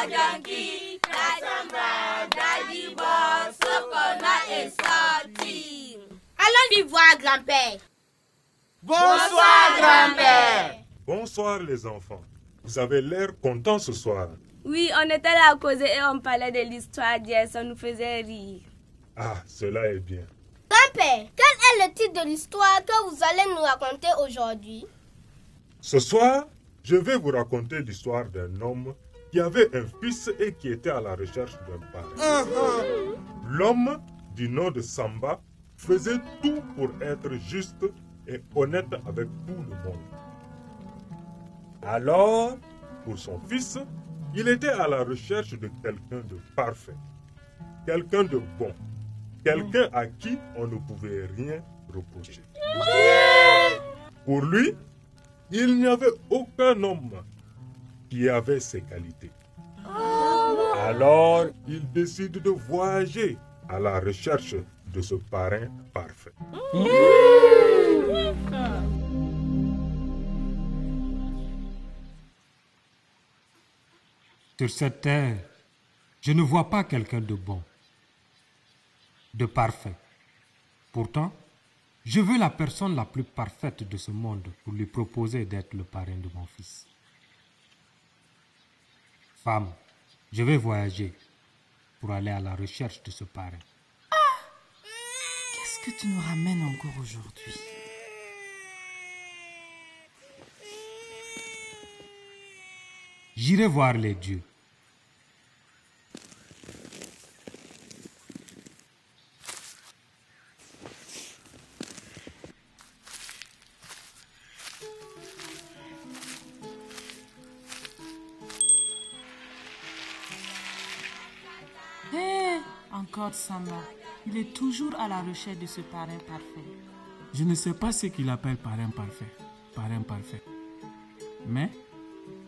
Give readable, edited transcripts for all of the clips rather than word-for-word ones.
Junkie, la samba, Daddy Boss, Sokona est sorti. Allons lui voir grand-père. Bonsoir grand-père. Bonsoir les enfants. Vous avez l'air contents ce soir. Oui, on était là à causer et on parlait de l'histoire d'hier, ça nous faisait rire. Ah, cela est bien. Grand-père, quel est le titre de l'histoire que vous allez nous raconter aujourd'hui? Ce soir, je vais vous raconter l'histoire d'un homme qui avait un fils et qui était à la recherche d'un parrain. L'homme, du nom de Samba, faisait tout pour être juste et honnête avec tout le monde. Alors, pour son fils, il était à la recherche de quelqu'un de parfait, quelqu'un de bon, quelqu'un à qui on ne pouvait rien reprocher. Pour lui, il n'y avait aucun homme qui avait ses qualités. Alors, il décide de voyager à la recherche de ce parrain parfait. Sur cette terre, je ne vois pas quelqu'un de bon, de parfait. Pourtant, je veux la personne la plus parfaite de ce monde pour lui proposer d'être le parrain de mon fils. Femme, je vais voyager pour aller à la recherche de ce parrain. Qu'est-ce que tu nous ramènes encore aujourd'hui? J'irai voir les dieux. Hé, encore Samba. Il est toujours à la recherche de ce parrain parfait. Je ne sais pas ce qu'il appelle parrain parfait. Parrain parfait. Mais,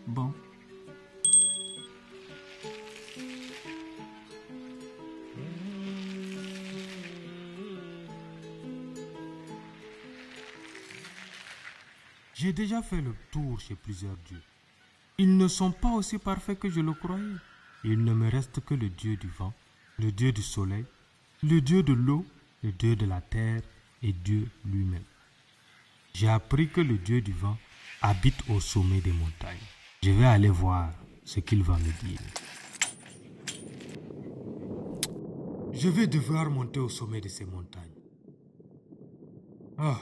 bon. J'ai déjà fait le tour chez plusieurs dieux. Ils ne sont pas aussi parfaits que je le croyais. Il ne me reste que le dieu du vent, le dieu du soleil, le dieu de l'eau, le dieu de la terre et Dieu lui-même. J'ai appris que le dieu du vent habite au sommet des montagnes. Je vais aller voir ce qu'il va me dire. Je vais devoir monter au sommet de ces montagnes. Ah.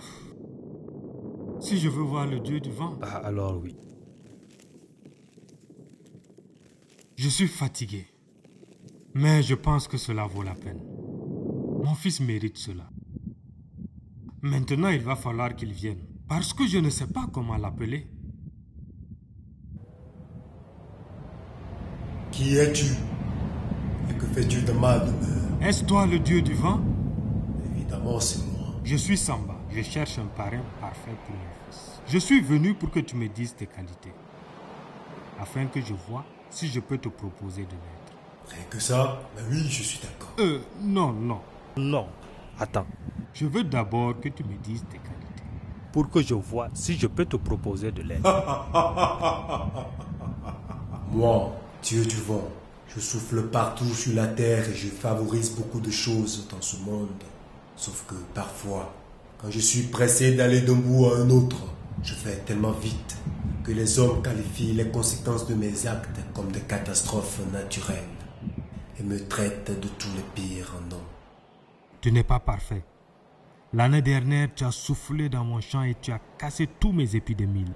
Si je veux voir le dieu du vent. Ah, alors oui. Je suis fatigué. Mais je pense que cela vaut la peine. Mon fils mérite cela. Maintenant, il va falloir qu'il vienne. Parce que je ne sais pas comment l'appeler. Qui es-tu? Et que fais-tu de ma demeure? Est-ce toi le dieu du vent? Évidemment, c'est moi. Je suis Samba. Je cherche un parrain parfait pour mon fils. Je suis venu pour que tu me dises tes qualités. Afin que je vois si je peux te proposer de l'être. Rien que ça? Ben oui, je suis d'accord. Non. Non, attends. Je veux d'abord que tu me dises tes qualités. Pour que je vois si je peux te proposer de l'aide. Moi, Dieu du vent, je souffle partout sur la terre et je favorise beaucoup de choses dans ce monde. Sauf que parfois, quand je suis pressé d'aller d'un bout à un autre, je fais tellement vite que les hommes qualifient les conséquences de mes actes comme des catastrophes naturelles et me traitent de tous les pires noms. Tu n'es pas parfait. L'année dernière, tu as soufflé dans mon champ et tu as cassé tous mes épis de mil.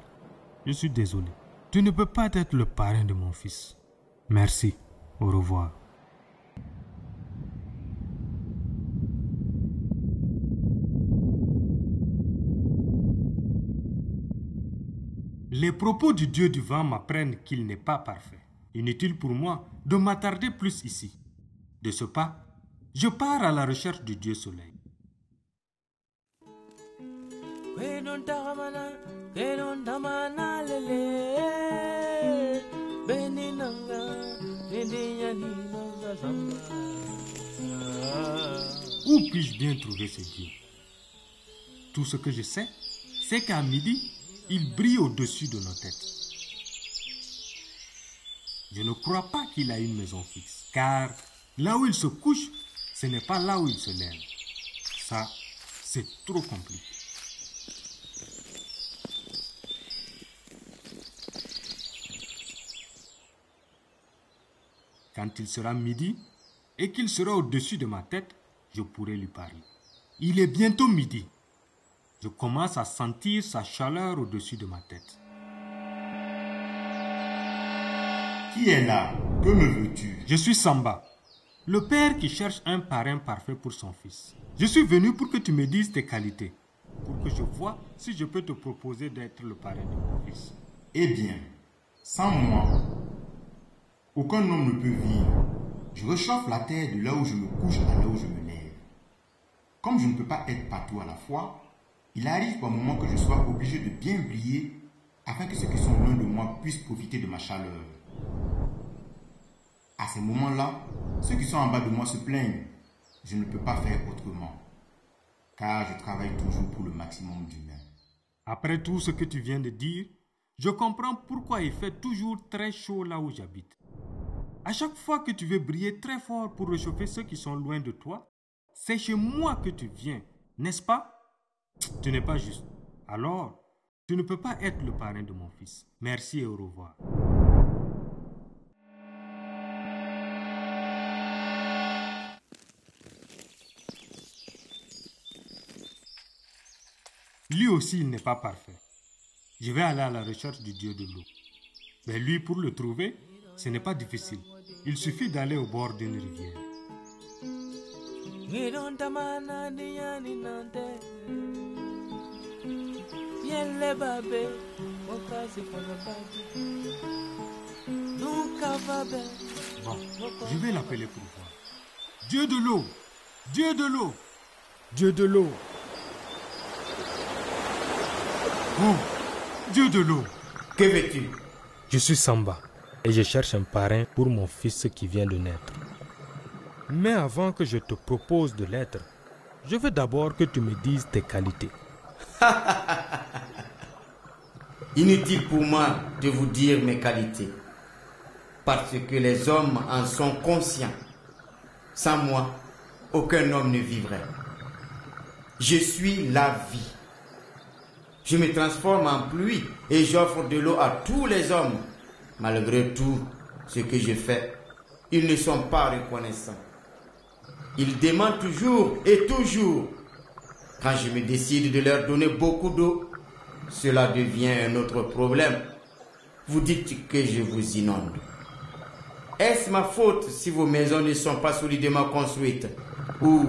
Je suis désolé. Tu ne peux pas être le parrain de mon fils. Merci. Au revoir. Les propos du dieu du vent m'apprennent qu'il n'est pas parfait. Inutile pour moi de m'attarder plus ici. De ce pas, je pars à la recherche du dieu soleil. Où puis-je bien trouver ce dieu? Tout ce que je sais, c'est qu'à midi, il brille au-dessus de nos têtes. Je ne crois pas qu'il a une maison fixe, car là où il se couche, ce n'est pas là où il se lève. Ça, c'est trop compliqué. Quand il sera midi et qu'il sera au-dessus de ma tête, je pourrai lui parler. Il est bientôt midi. Je commence à sentir sa chaleur au-dessus de ma tête. Qui est là? Que me veux-tu? Je suis Samba, le père qui cherche un parrain parfait pour son fils. Je suis venu pour que tu me dises tes qualités, pour que je vois si je peux te proposer d'être le parrain de mon fils. Eh bien, sans moi, aucun homme ne peut vivre. Je réchauffe la terre de là où je me couche à là où je me lève. Comme je ne peux pas être partout à la fois, il arrive par moment que je sois obligé de bien briller afin que ceux qui sont loin de moi puissent profiter de ma chaleur. À ces moments-là, ceux qui sont en bas de moi se plaignent. Je ne peux pas faire autrement, car je travaille toujours pour le maximum d'humains. Après tout ce que tu viens de dire, je comprends pourquoi il fait toujours très chaud là où j'habite. À chaque fois que tu veux briller très fort pour réchauffer ceux qui sont loin de toi, c'est chez moi que tu viens, n'est-ce pas? Tu n'es pas juste. Alors, tu ne peux pas être le parrain de mon fils. Merci et au revoir. Lui aussi, il n'est pas parfait. Je vais aller à la recherche du dieu de l'eau. Mais lui, pour le trouver, ce n'est pas difficile. Il suffit d'aller au bord d'une rivière. Bon, je vais l'appeler pour voir. Dieu de l'eau! Dieu de l'eau! Dieu de l'eau! Oh, Dieu de l'eau! Que veux-tu? Je suis Samba et je cherche un parrain pour mon fils qui vient de naître. Mais avant que je te propose de l'être, je veux d'abord que tu me dises tes qualités. Inutile pour moi de vous dire mes qualités, parce que les hommes en sont conscients. Sans moi, aucun homme ne vivrait. Je suis la vie. Je me transforme en pluie et j'offre de l'eau à tous les hommes. Malgré tout ce que je fais, ils ne sont pas reconnaissants. Ils demandent toujours et toujours. Quand je me décide de leur donner beaucoup d'eau, cela devient un autre problème. Vous dites que je vous inonde. Est-ce ma faute si vos maisons ne sont pas solidement construites? Ou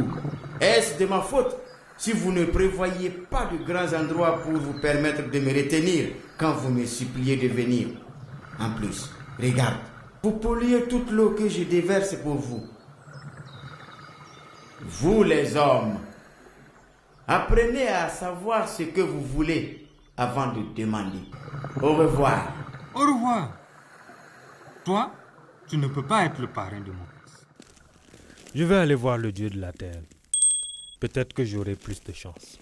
est-ce de ma faute si vous ne prévoyez pas de grands endroits pour vous permettre de me retenir quand vous me suppliez de venir? En plus, regarde, vous polluez toute l'eau que je déverse pour vous. Vous les hommes, apprenez à savoir ce que vous voulez avant de demander. Au revoir. Au revoir. Toi, tu ne peux pas être le parrain de mon fils. Je vais aller voir le Dieu de la terre. Peut-être que j'aurai plus de chance.